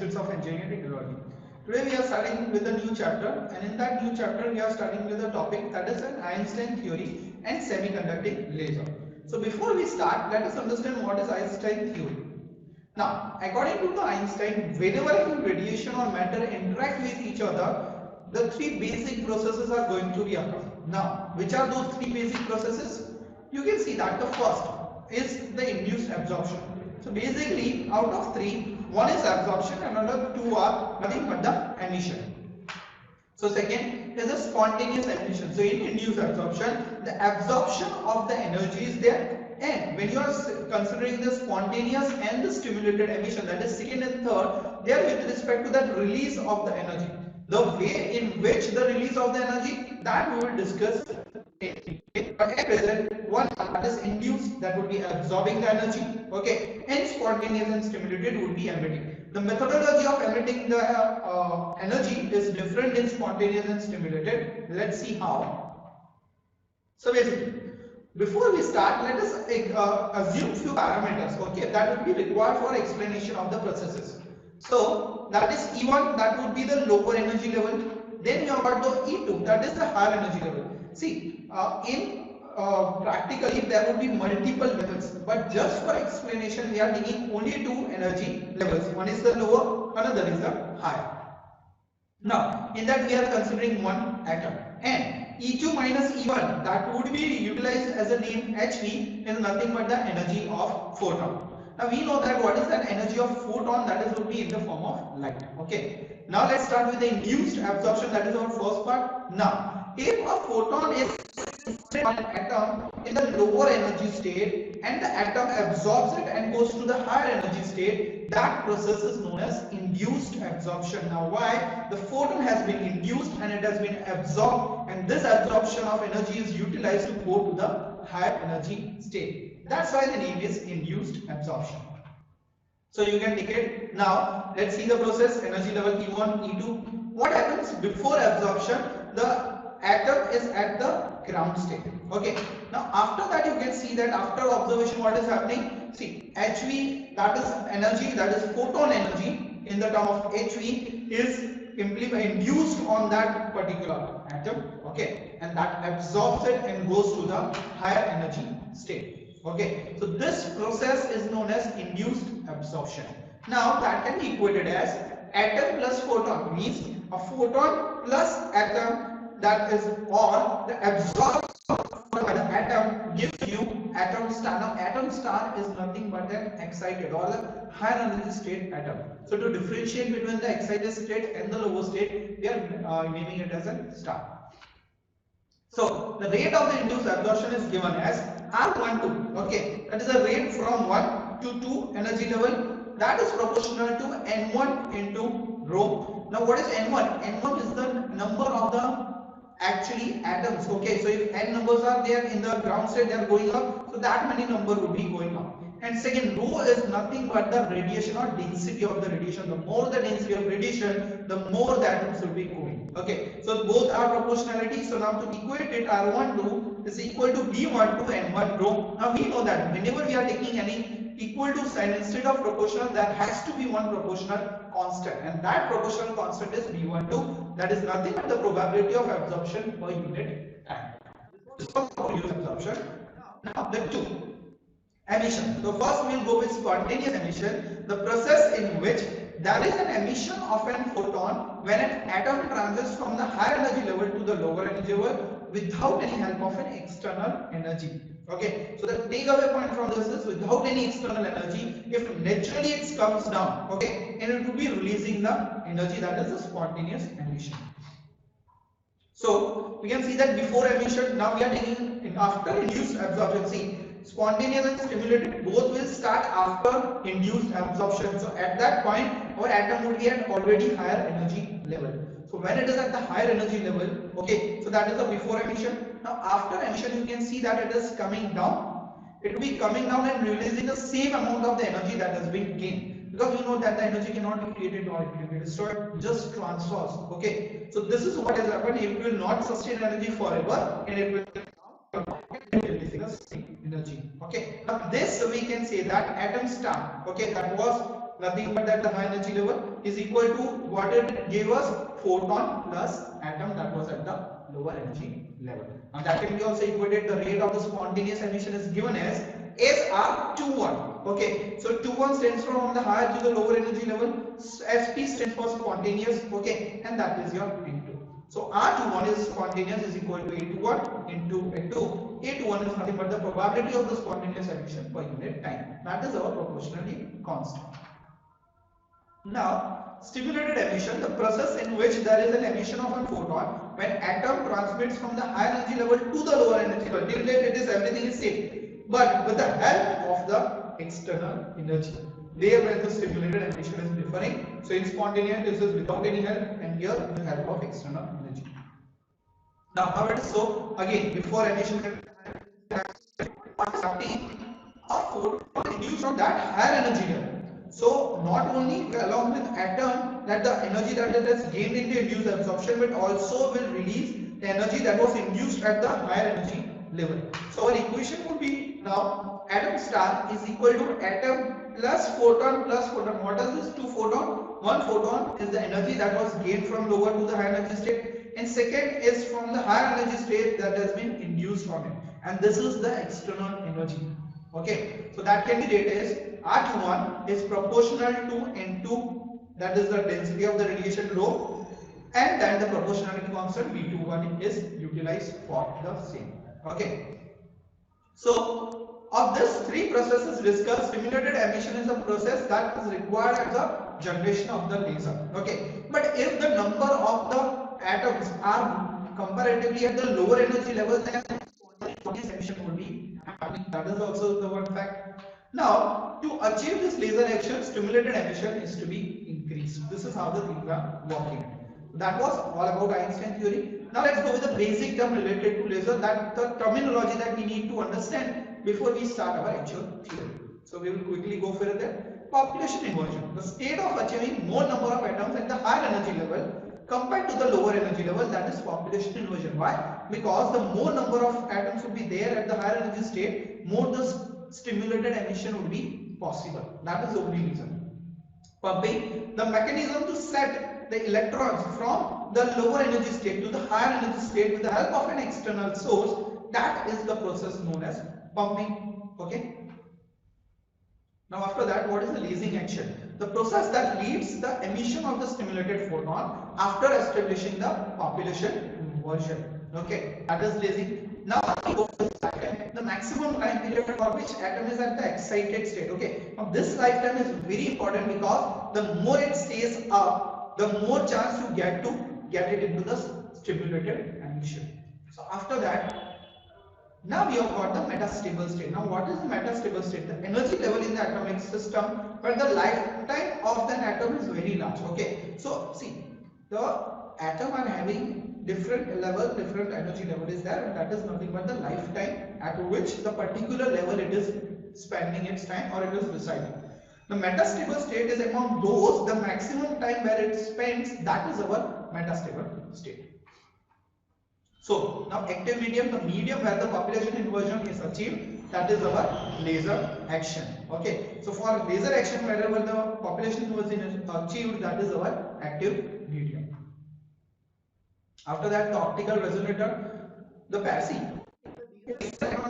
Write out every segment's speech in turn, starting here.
Basics of Engineering Technology. Today we are starting with a new chapter, and in that new chapter we are starting with a topic that is an Einstein theory and semiconducting laser. So before we start, let us understand what is Einstein theory. Now, according to the Einstein, whenever any radiation or matter interact with each other, the three basic processes are going to be occur. Now, which are those three basic processes? You can see that the first is the induced absorption. So basically, out of three, one is absorption and another two are nothing but the emission. So second is the spontaneous emission. So in induced absorption, the absorption of the energy is there, and when you are considering the spontaneous and the stimulated emission, that is second and third, they are with respect to that release of the energy. The way in which the release of the energy, that we will discuss in detail. But at present, one that is induced, that would be absorbing the energy, okay, and spontaneous and stimulated would be emitting. The methodology of emitting the energy is different in spontaneous and stimulated. Let's see how. So basically, before we start, let us assume few parameters, okay, that would be required for explanation of the processes. So that is E1, that would be the lower energy level. Then you have got the E2, that is the higher energy level. See, practically there would be multiple levels, but just for explanation we are taking only two energy levels. One is the lower, another is the higher. Now in that we are considering one atom, and E2 minus E1, that would be utilized as a name HV, is nothing but the energy of photon. Now we know that what is that energy of photon, that is would be in the form of light. Okay, now let's start with the induced absorption, that is our first part. Now if a photon is an atom in the lower energy state and the atom absorbs it and goes to the higher energy state, that process is known as induced absorption. Now why? The photon has been induced and it has been absorbed, and this absorption of energy is utilized to go to the higher energy state. That's why the name is induced absorption. So you can take it. Now let's see the process. Energy level E1, E2. What happens before absorption? The atom is at the ground state. Okay, now after that you can see that after observation what is happening. See, HV, that is energy, that is photon energy in the term of HV, is induced on that particular atom, okay, and that absorbs it and goes to the higher energy state. Okay, so this process is known as induced absorption. Now that can be equated as atom plus photon, means a photon plus atom, that is, or the absorption by the atom gives you atom star. Now atom star is nothing but an excited or the higher energy state atom. So to differentiate between the excited state and the lower state, we are naming it as a star. So the rate of the induced absorption is given as R12. Okay, that is the rate from 1 to 2 energy level, that is proportional to N1 into rho. Now what is N1? N1 is the number of the actually atoms. Okay, so if n numbers are there in the ground state, they are going up, so that many number would be going up. And second, rho is nothing but the radiation or density of the radiation. The more the density of radiation, the more the atoms will be going. Okay, so both are proportionality. So now to equate it, R12 is equal to B12 N1 rho. Now we know that whenever we are taking any equal to sign, instead of proportional, there has to be one proportional constant, and that proportional constant is B12. That is nothing but the probability of absorption per unit time. This is for use absorption. Now the two, emission. So first we will go with spontaneous emission, the process in which there is an emission of an photon when an atom transits from the higher energy level to the lower energy level without any help of an external energy. Okay, so the takeaway point from this is without any external energy, if naturally it comes down, okay, and it will be releasing the energy, that is the spontaneous emission. So we can see that before emission, now we are taking after induced absorption. See, spontaneous and stimulated both will start after induced absorption. So at that point our atom would be at already higher energy level. So when it is at the higher energy level, okay, so that is the before emission. Now after emission you can see that it is coming down. It will be coming down and releasing the same amount of the energy that has been gained, because we know that the energy cannot be created nor it can be destroyed, just transfers. Okay, so this is what has happened. It will not sustain energy forever, and it will releasing the same energy. Okay, now this we can say that atom star, okay, that was nothing but that the high energy level is equal to what it gave us, photon plus atom that was at the lower energy level. And that can be also equated, the rate of the spontaneous emission is given as SR21. Okay, so 21 stands for from the higher to the lower energy level, SP stands for spontaneous. Okay, and that is your N2. So R21 is spontaneous is equal to A21 into N2. A21 is nothing but the probability of the spontaneous emission per unit time. That is our proportionality constant. Now, stimulated emission, the process in which there is an emission of a photon when atom transmits from the high energy level to the lower energy level. Till date it is everything is same, but with the help of the external energy. There where the stimulated emission is differing. So in spontaneous this is without any help, and here with the help of external energy. Now how it is so? Again, before emission a photon induced from that higher energy level. So not only along with atom that the energy that it has gained in the induced absorption, but also will release the energy that was induced at the higher energy level. So our equation would be now atom star is equal to atom plus photon plus photon. What is this? Two photon. One photon is the energy that was gained from lower to the higher energy state, and second is from the higher energy state that has been induced from it. And this is the external energy. Okay, so that can be rated as R21 is proportional to N2, that is the density of the radiation rho, and then the proportionality constant V21 is utilized for the same. Okay, so of this three processes discussed, stimulated emission is a process that is required at the generation of the laser. Okay, but if the number of the atoms are comparatively at the lower energy level, then spontaneous emission will be happening. That is also the one fact. Now, to achieve this laser action, stimulated emission is to be increased. This is how the things are working. That was all about Einstein theory. Now let's go with the basic term related to laser, that the terminology that we need to understand before we start our actual theory. So we will quickly go further. Population inversion, the state of achieving more number of atoms at the higher energy level compared to the lower energy level, that is population inversion. Why? Because the more number of atoms would be there at the higher energy state, more the stimulated emission would be possible. That is the only reason. Pumping, the mechanism to set the electrons from the lower energy state to the higher energy state with the help of an external source, that is the process known as pumping. Okay. Now after that, what is the lasing action? The process that leads the emission of the stimulated photon after establishing the population inversion. Okay, that is lasing. Now the maximum time period for which atom is at the excited state. Okay, now this lifetime is very important because the more it stays up, the more chance you get to get it into the stimulated emission. So after that, now we have got the metastable state. Now what is the metastable state? The energy level in the atomic system where the lifetime of the atom is very large. Okay, so see, the atom are having different level, different energy level is there, and that is nothing but the lifetime at which the particular level it is spending its time or it is residing. The metastable state is among those, the maximum time where it spends, that is our metastable state. So now active medium, the medium where the population inversion is achieved, that is our laser action. Okay, so for laser action wherever the population inversion is achieved, that is our active medium. After that, the optical resonator, the passive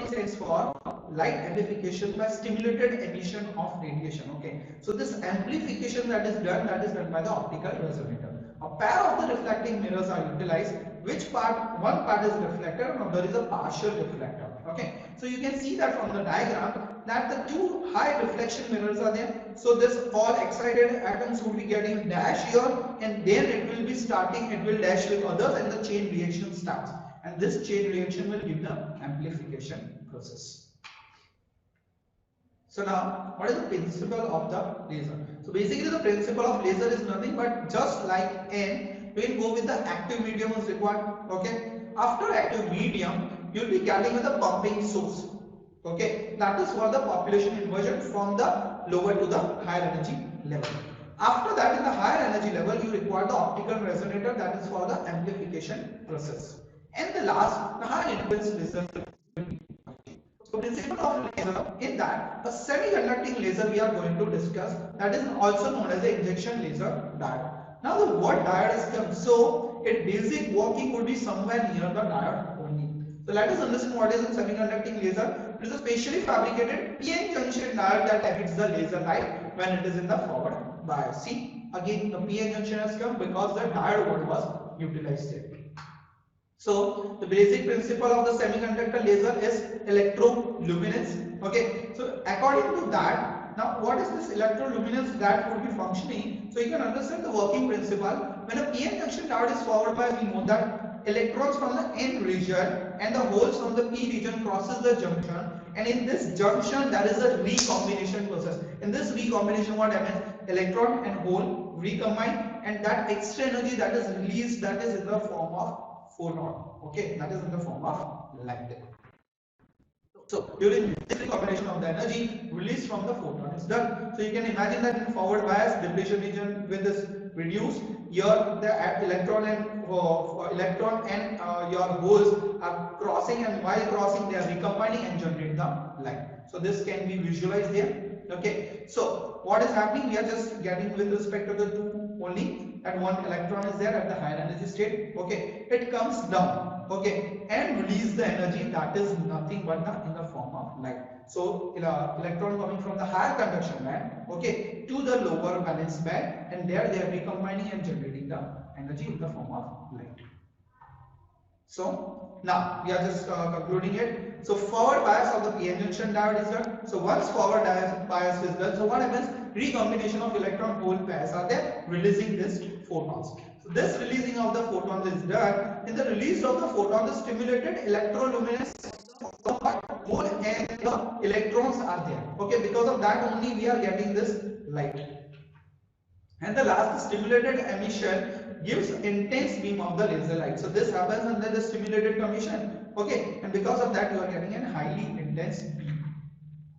stands for light amplification by stimulated emission of radiation. Okay, so this amplification that is done by the optical resonator. A pair of the reflecting mirrors are utilized. Which part? One part is reflector, and there is a partial reflector. Okay, so you can see that from the diagram that the two high reflection mirrors are there. So this all excited atoms will be getting dash here, and then it will be starting. It will dash with others, and the chain reaction starts. And this chain reaction will give the amplification process. So now, what is the principle of the laser? So basically the principle of laser is nothing but just like N, we will go with the active medium is required. Okay, after active medium, you will be getting with the pumping source. Okay, that is for the population inversion from the lower to the higher energy level. After that, in the higher energy level, you require the optical resonator, that is for the amplification process. And the last, the high influence laser. So principle of laser, in that a semiconducting laser we are going to discuss, that is also known as the injection laser diode. Now the word diode is come, so its basic working would be somewhere near the diode only. So let us understand what is a semiconducting laser. It is a specially fabricated p-n junction diode that emits the laser light when it is in the forward bias. See, again the p-n junction has come because the diode word was utilized here. So the basic principle of the semiconductor laser is electroluminescence. Okay, so according to that, now what is this electroluminescence that would be functioning? So you can understand the working principle. When a p-n junction diode is forward bias, we know that electrons from the n region and the holes from the p region crosses the junction, and in this junction there is a recombination process. In this recombination, what happens? Electron and hole recombine, and that extra energy that is released, that is in the form of photon. Okay, that is in the form of light. So during this recombination of the energy released from the photon is done. So you can imagine that in forward bias, depletion region with this reduced, here the electron and your holes are crossing, and while crossing they are recombining and generate the light. So this can be visualized here. Okay, so what is happening? We are just getting with respect to the two only, that one electron is there at the higher energy state. Okay, it comes down, okay, and release the energy that is nothing but in the form of light. So electron coming from the higher conduction band, okay, to the lower valence band, and there they are recombining and generating the energy in the form of light. So now we are just concluding it. So forward bias of the p-n junction diode is done. So once forward bias is done, so what happens? Recombination of electron hole pairs are there, releasing this photons. So this releasing of the photons is done. In the release of the photon, the stimulated electroluminescence of the hole and the electrons are there. Okay, because of that only we are getting this light. And the last, stimulated emission gives intense beam of the laser light. So this happens under the stimulated emission. Okay, and because of that you are getting a highly intense beam.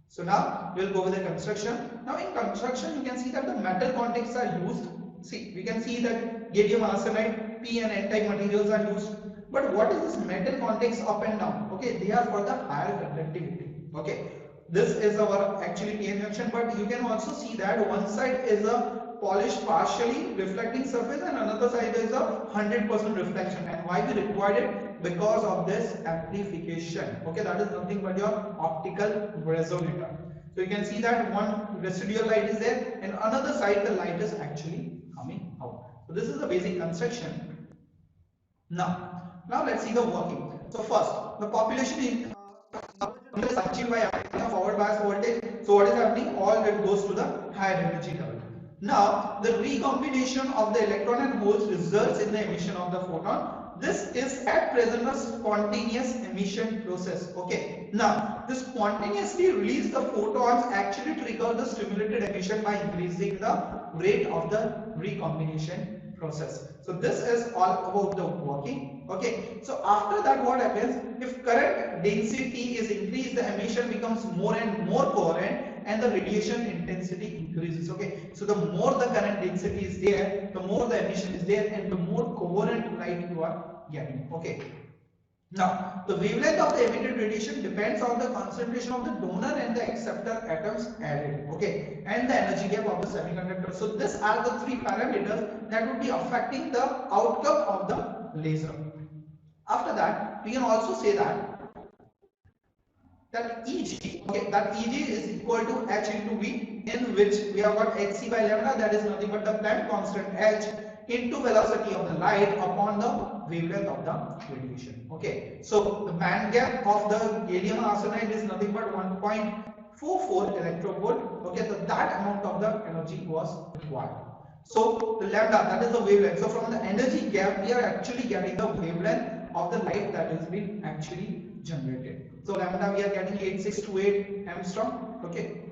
So now we'll go with the construction. Now in construction you can see that the metal contacts are used. See, we can see that gallium arsenide, P and N type materials are used. But what is this metal contacts up and down? Okay, they are for the higher conductivity. Okay, this is our actually p-n junction, but you can also see that one side is a polished partially reflecting surface and another side is a 100% reflection. And why we required it? Because of this amplification. Okay, that is nothing but your optical resonator. So you can see that one residual light is there and another side the light is actually coming out. So this is the basic construction. Now let's see the working. So first, the population is achieved by applying a forward bias voltage. So what is happening? All it goes to the higher energy level. Now the recombination of the electron and holes results in the emission of the photon. This is at present a spontaneous emission process. Okay. Now the spontaneously release the photons actually trigger the stimulated emission by increasing the rate of the recombination process. So this is all about the working. Okay, so after that what happens? If current density is increased, the emission becomes more and more coherent and the radiation intensity increases. Okay, so the more the current density is there, the more the emission is there and the more coherent light you are getting. Okay. Now, the wavelength of the emitted radiation depends on the concentration of the donor and the acceptor atoms added, okay, and the energy gap of the semiconductor. So these are the three parameters that would be affecting the outcome of the laser. After that, we can also say that Eg, okay, that Eg is equal to h into V, in which we have got hc by lambda, that is nothing but the Planck constant h into velocity of the light upon the wavelength of the radiation. Okay, so the band gap of the gallium arsenide is nothing but 1.44 electrovolt. Okay, so that amount of the energy was required. So the lambda, that is the wavelength. So from the energy gap, we are actually getting the wavelength of the light that is being actually generated. So lambda we are getting 8628 Armstrong. Okay.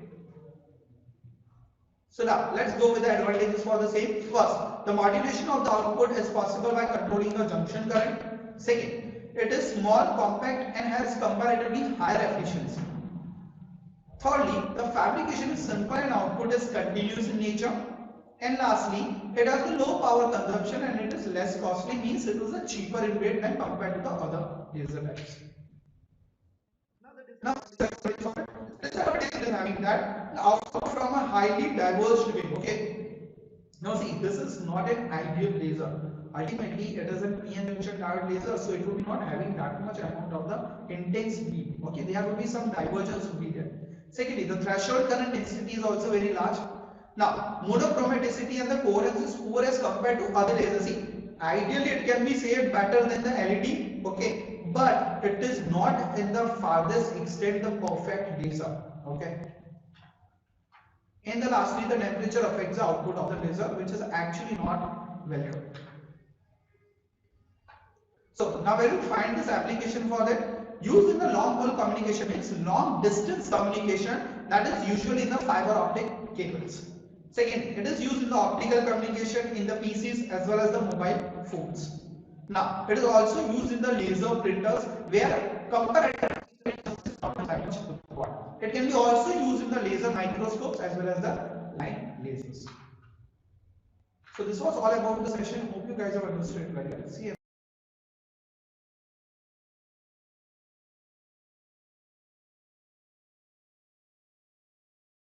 So now let's go with the advantages for the same. First, the modulation of the output is possible by controlling the junction current. Second, it is small, compact and has comparatively higher efficiency. Thirdly, the fabrication is simple and output is continuous in nature. And lastly, it has a low power consumption and it is less costly, means it is a cheaper in weight than compared to the other laser types. Now is having that output from a highly diverged beam. Okay. Now see, this is not an ideal laser. Ultimately, it is an PN junction diode laser, so it will be not having that much amount of the intense beam. Okay, there will be some divergence will be there. Secondly, the threshold current density is also very large. Now, monochromaticity and the coherence is poor as compared to other lasers. See, ideally it can be saved better than the LED, okay, but it is not in the farthest extent the perfect laser, okay. And the lastly, the temperature affects the output of the laser, which is actually not welcome. So now where you find this application for that? Used in the long haul communication, means long distance communication, that is usually in the fiber optic cables. Second, it is used in the optical communication in the PCs as well as the mobile phones. Now, it is also used in the laser printers where comparative is not that much important. It can be also used in the laser microscopes as well as the line lasers. So this was all about the session. Hope you guys have understood it very well. See you.